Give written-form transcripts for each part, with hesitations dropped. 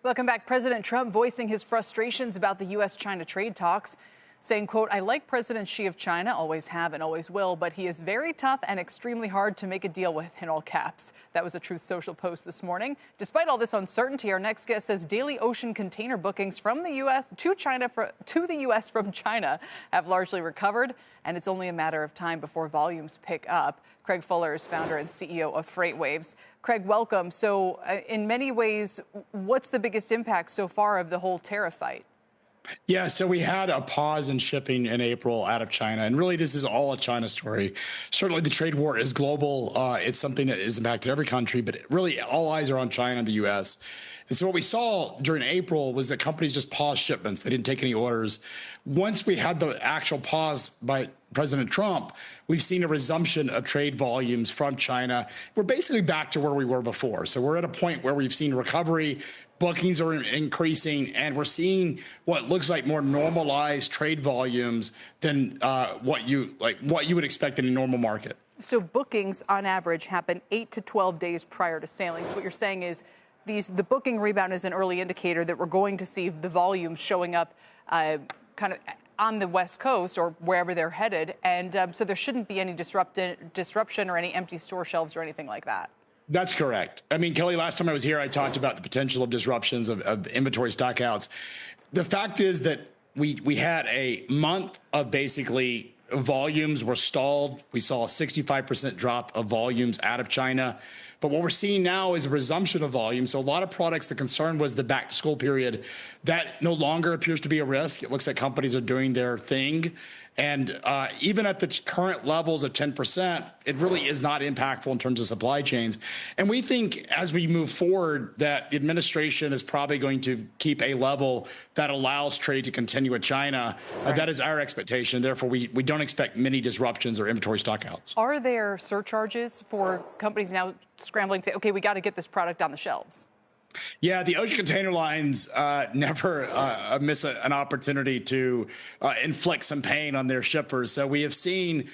Welcome back. President Trump voicing his frustrations about the U.S.-China trade talks, saying, quote, "I like President Xi of China, always have and always will, but he is very tough and extremely hard to make a deal with," in all caps. That was a Truth Social post this morning. Despite all this uncertainty, our next guest says daily ocean container bookings from the U.S. to the U.S. from China have largely recovered, and it's only a matter of time before volumes pick up. Craig Fuller is founder and CEO of FreightWaves. Craig, welcome. So in many ways, what's the biggest impact so far of the whole tariff fight? Yeah, so we had a pause in shipping in April out of China, and really this is all a China story. Certainly the trade war is global. It's something that has impacted every country, but really all eyes are on China and the U.S. And so what we saw during April was that companies just paused shipments. They didn't take any orders. Once we had the actual pause by President Trump, we've seen a resumption of trade volumes from China. We're basically back to where we were before. So we're at a point where we've seen recovery. Bookings are increasing, and we're seeing what looks like more normalized trade volumes than what you would expect in a normal market. So bookings, on average, happen 8 to 12 days prior to sailing. So what you're saying is the booking rebound is an early indicator that we're going to see the volumes showing up kind of on the West Coast or wherever they're headed, and so there shouldn't be any disruption or any empty store shelves or anything like that. That's correct. I mean, Kelly, last time I was here, I talked about the potential of disruptions of inventory stockouts. The fact is that we had a month of basically volumes were stalled. We saw a 65% drop of volumes out of China. But what we're seeing now is a resumption of volume. So a lot of products, the concern was the back to school period. That no longer appears to be a risk. It looks like companies are doing their thing. And even at the current levels of 10%, it really is not impactful in terms of supply chains. And we think as we move forward that the administration is probably going to keep a level that allows trade to continue with China. Right. That is our expectation. Therefore, we don't expect many disruptions or inventory stockouts. Are there surcharges for companies now scrambling to say, okay, we got to get this product on the shelves? Yeah, the ocean container lines never miss an opportunity to inflict some pain on their shippers. So we have seen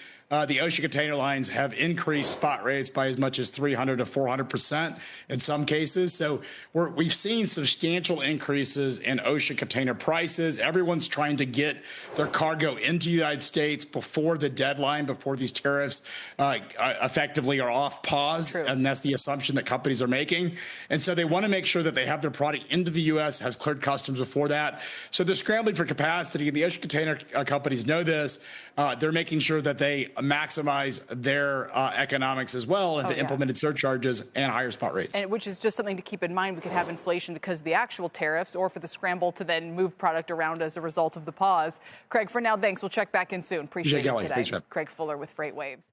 the ocean container lines have increased spot rates by as much as 300 to 400% in some cases. So we've seen substantial increases in ocean container prices. Everyone's trying to get their cargo into the United States before the deadline, before these tariffs effectively are off pause. True. And that's the assumption that companies are making. And so they want to make sure that they have their product into the U.S., has cleared customs before that. So they're scrambling for capacity. And the ocean container companies know this. They're making sure that they maximize their economics as well, and implemented surcharges and higher spot rates. And which is just something to keep in mind. We could have inflation because of the actual tariffs or for the scramble to then move product around as a result of the pause. Craig, for now, thanks. We'll check back in soon. Appreciate it today. Craig Fuller with FreightWaves.